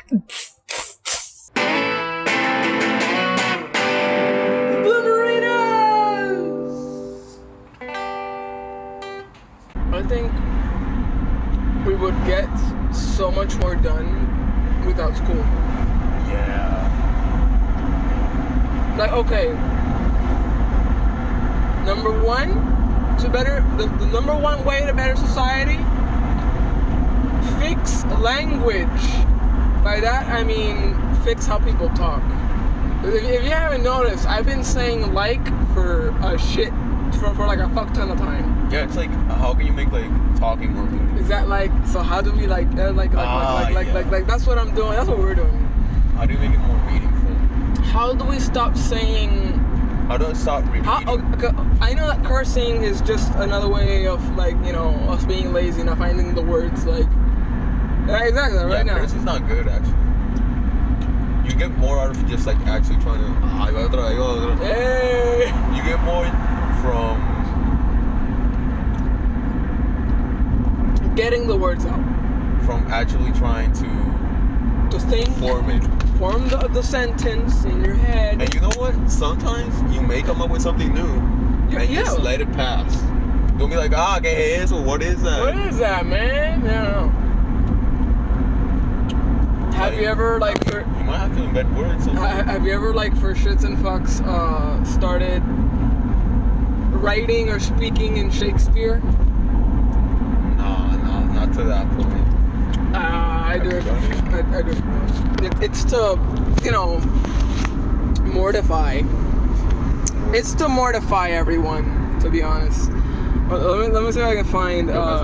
Bloomereenos! I think we would get so much more done without school. Yeah. Like, okay. Number one, the number one way to better society, fix language. By that I mean fix how people talk. If you haven't noticed, I've been saying like for a shit for like a fuck ton of time. Yeah, it's like, how can you make like talking more meaningful? Is that like, so how do we like that's what I'm doing, that's what we're doing. How do you make it more meaningful? How do we stop saying, How do I stop repeating? I know that cursing is just another way of like, you know, us being lazy, not finding the words like, yeah, exactly, right now. Cursing's not good actually. You get more out of just like actually trying to, Hey! you get more from getting the words out. From actually trying to think, form the sentence in your head. And you know what? Sometimes you may come up with something new and just let it pass. Don't be like, okay, so what is that? What is that, man? I don't know. Have you ever like you might have to invent words. Have you ever like for shits and fucks started writing or speaking in Shakespeare? No, not to that point. I do it. I do it. It's to, you know, mortify. It's to mortify everyone, to be honest. Let me see if I can find a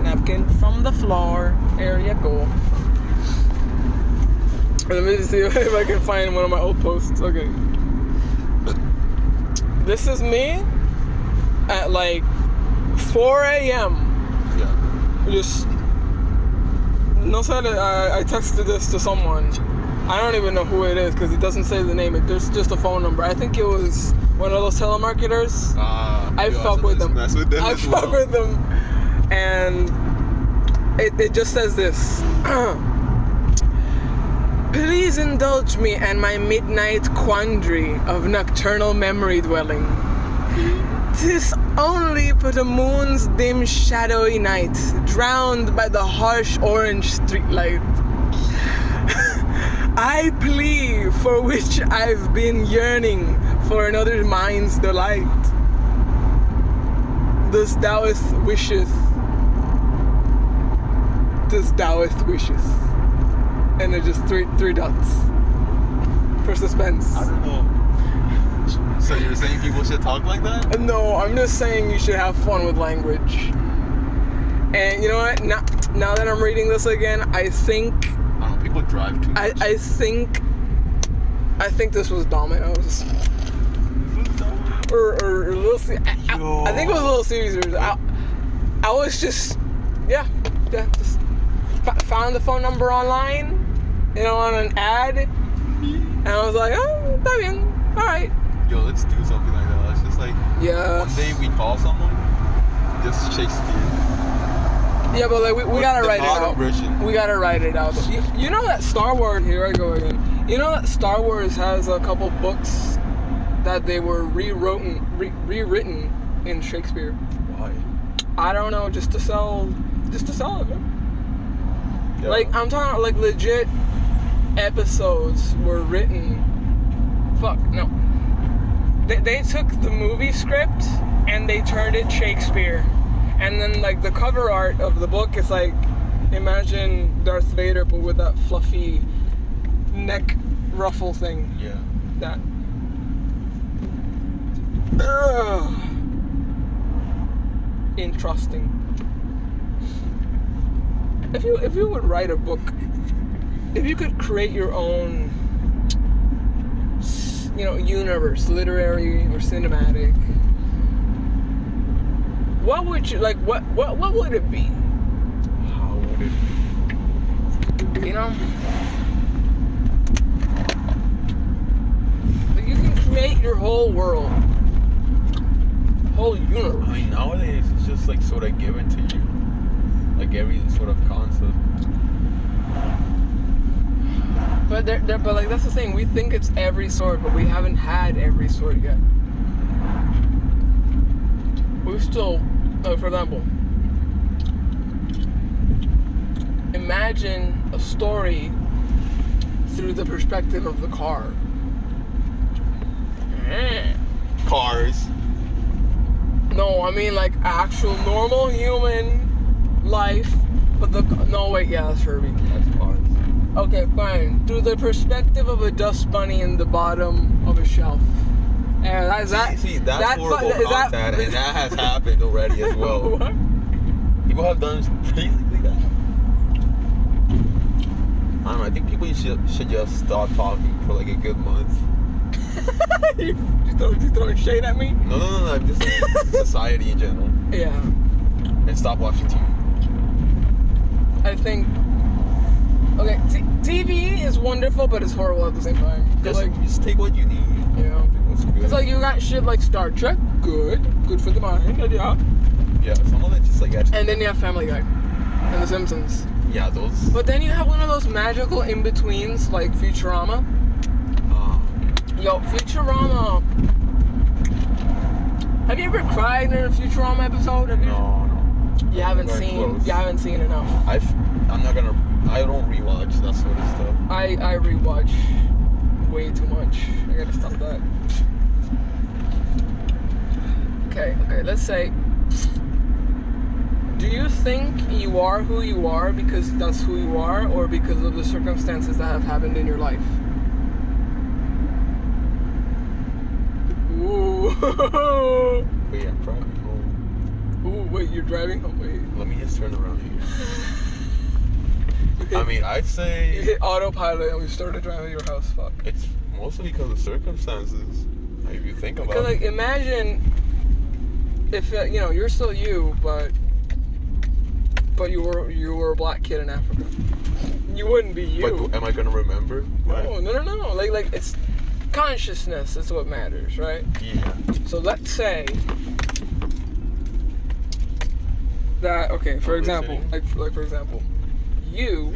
napkin from the floor. There you go. Let me see if I can find one of my old posts. Okay. This is me at like 4 a.m. Yeah. Just no said I texted this to someone. I don't even know who it is because it doesn't say the name. There's just a phone number. I think it was one of those telemarketers. I fuck with them. I fuck with them, and it just says this. Please indulge me and my midnight quandary of nocturnal memory dwelling. 'Tis only but a moon's dim shadowy night, drowned by the harsh orange streetlight. I plea for which I've been yearning for another mind's delight. Thus thou'st wisheth. And there's just three dots for suspense. I don't know. So you're saying people should talk like that? No, I'm just saying you should have fun with language. And you know what? Now that I'm reading this again, I think. I don't know. People drive too much. I think this was Domino's. Or Little Caesars. I think it was Little Caesars. I was just found the phone number online, you know, on an ad, and I was like, oh, está bien, all right. Yo, let's do something like that. Let's just like, one day we call someone, just Shakespeare. Yeah, but like we gotta write it out. Version. We gotta write it out. You know that Star Wars, here I go again. You know that Star Wars has a couple books that they were rewritten in Shakespeare. Why? I don't know, just to sell it, man. Yeah. Like, I'm talking about, like, legit episodes were written. Fuck, no. They took the movie script and they turned it Shakespeare. And then, like, the cover art of the book is like, imagine Darth Vader, but with that fluffy neck ruffle thing. Yeah. That. Interesting. If you would write a book, if you could create your own, you know, universe, literary or cinematic, what would you like? What would it be? How would it be? You know, like you can create your whole world, whole universe. I mean, nowadays it's just like sort of given to you. Like every sort of concept. But but like that's the thing. We think it's every sort, but we haven't had every sort yet. We still, for example, imagine a story through the perspective of the car. Cars. No, I mean like actual normal human life, but no wait, yeah, that's Herbie. That's cars. Okay, fine. Through the perspective of a dust bunny in the bottom of a shelf. And that's horrible content, and that has happened already as well. What? People have done basically that. I don't know. I think people should just stop talking for like a good month. you throwing shade at me? No. I'm just society in general. Yeah. And stop watching TV. I think. Okay, TV is wonderful, but it's horrible at the same time. Just take what you need. Yeah. It's like you got shit like Star Trek, good for the mind, yeah. Yeah, some of it just like actually. And then you have Family Guy and The Simpsons. Yeah, those. But then you have one of those magical in-betweens like Futurama. Yo, Futurama. Have you ever cried in a Futurama episode? No. You haven't seen enough. I don't rewatch that sort of stuff. I rewatch way too much. I gotta stop that. Okay, let's say, do you think you are who you are because that's who you are, or because of the circumstances that have happened in your life? Ooh. Wait, I'm driving home. Ooh, wait, you're driving home? Wait. Let me just turn around here. Okay. I mean, I'd say... You hit autopilot and we started driving to your house, fuck. It's mostly because of circumstances. Like, if you think about it. Because, like, imagine if, you're still you, but you were a black kid in Africa. You wouldn't be you. But am I going to remember? No. Like, it's consciousness is what matters, right? Yeah. So let's say that, okay, for example, you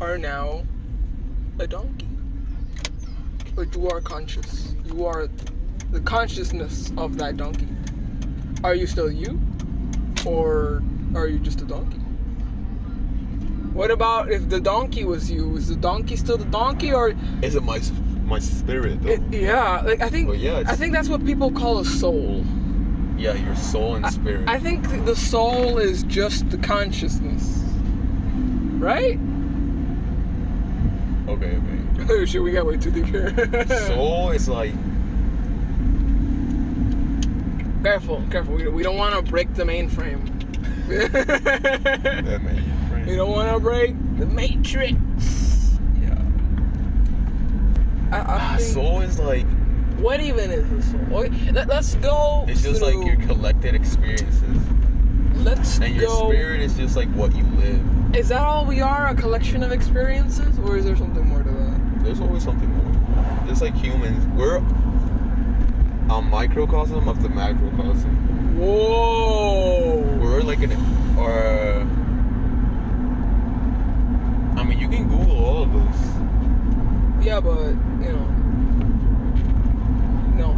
are now a donkey. But you are conscious. You are the consciousness of that donkey. Are you still you? Or are you just a donkey? What about if the donkey was you? Is the donkey still the donkey, or is it my spirit though? I think that's what people call a soul. Yeah, your soul and spirit. I think the soul is just the consciousness. Right? Okay. Oh shit, we got way too deep here. Soul is like... Careful. We don't want to break the mainframe. The mainframe. We don't want to break the matrix. Yeah. I think, soul is like... What even is a soul? Okay, let's go. It's just like your collected experiences. And your spirit is just like what you live. Is that all we are? A collection of experiences? Or is there something more to that? There's always something more. Just like humans. We're a microcosm of the macrocosm. Whoa! We're like I mean, you can Google all of this. Yeah, but, no. No.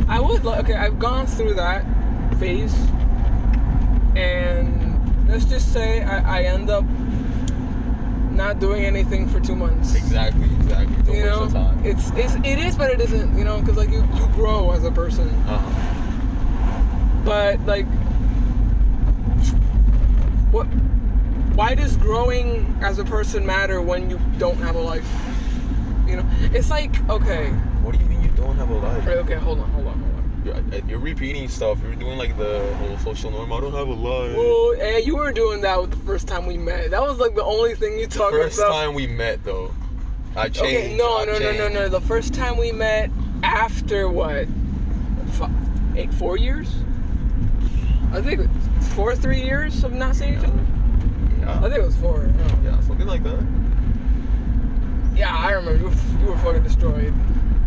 I would I've gone through that phase, and let's just say I end up not doing anything for 2 months. Exactly. Don't waste the time. It is, but it isn't. Because like you grow as a person. But like, what? Why does growing as a person matter when you don't have a life? It's like, okay. What do you mean you don't have a life? Okay, hold on. You're repeating stuff. You're doing like the whole social norm. I don't have a life. Well, and you were doing that with the first time we met. That was like the only thing you talked about. First time we met, though. I changed. Okay, no. The first time we met after what? 4 years? I think it's 3 years of not seeing each other. Yeah. I think it was 4. Yeah, something like that. Yeah, I remember. You were fucking destroyed.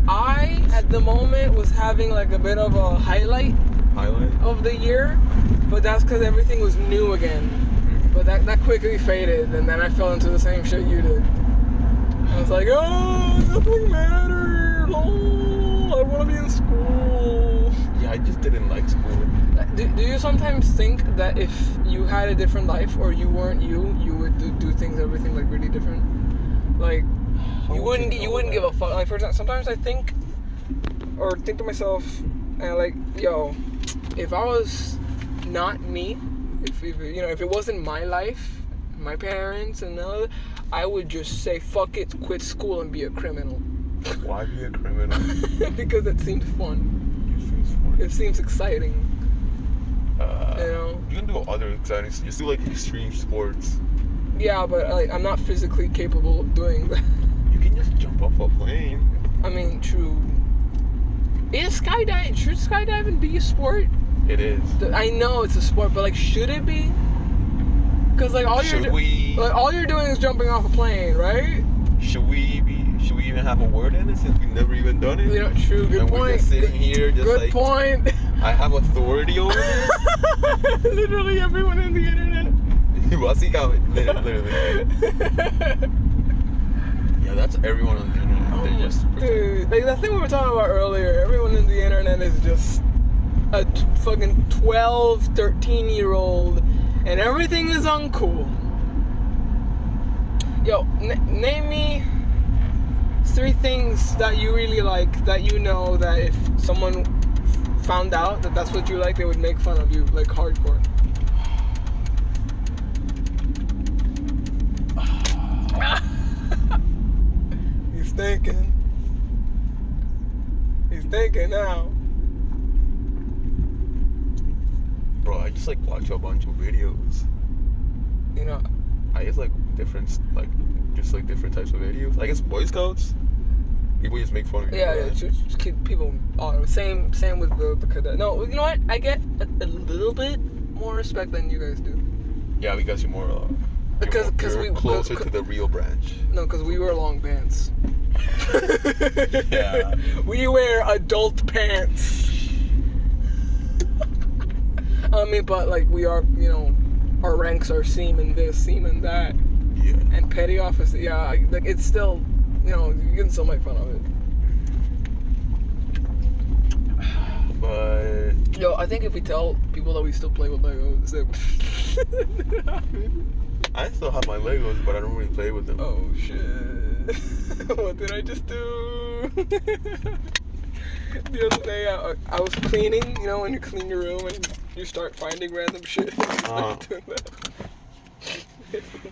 I, at the moment, was having like a bit of a highlight of the year, but that's because everything was new again. But that quickly faded, and then I fell into the same shit you did. I was like, oh, nothing matters. Oh, I want to be in school. Yeah, I just didn't like school. Do you sometimes think that if you had a different life or you weren't you would do things, everything like really different? Like, you wouldn't give a fuck. Like, for example, sometimes I think to myself, and like, yo, if I was not me, if it wasn't my life, my parents and all, I would just say fuck it, quit school and be a criminal. Why be a criminal? Because it seems fun. It seems exciting. You can do other exciting stuff. Just do like extreme sports. Yeah, but like, I'm not physically capable of doing that. You can just jump off a plane. I mean, true. Should skydiving be a sport? It is. I know it's a sport, but like, should it be? Because like all you're doing is jumping off a plane, right? Should we even have a word in it since we've never even done it? True. Good point. We're just sitting here, just good point. I have authority over this. Literally everyone on the internet. Well, see how literally. Yeah, that's everyone on the internet. They're just dude, like that thing we were talking about earlier. Everyone on the internet is just a fucking 12, 13-year-old, and everything is uncool. Yo, name me 3 things that you really like, that you know that if someone found out that that's what you like, they would make fun of you, like hardcore. He's thinking now. Bro, I just like watch a bunch of videos. You know, I just like different types of videos. I guess Boy Scouts. People just make fun of me. Yeah, just keep people. Same with the cadet. No, you know what? I get a little bit more respect than you guys do. Yeah, because you're more. Because you're closer to the real branch. No, because we wear long pants. Yeah. We wear adult pants. I mean, but like we are, our ranks are seaman this, seaman that. Yeah. And petty officer, yeah, like it's still, you can still make fun of it. But yo, I think if we tell people that we still play with Legos, I still have my Legos, but I don't really play with them. Oh shit! What did I just do? The other day, I was cleaning. You know, when you clean your room and you start finding random shit. I was doing that.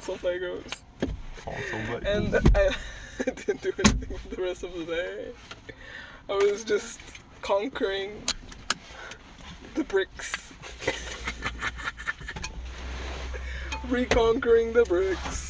Some Legos. Awesome. And I didn't do anything for the rest of the day. I was just conquering the bricks. Reconquering the bricks.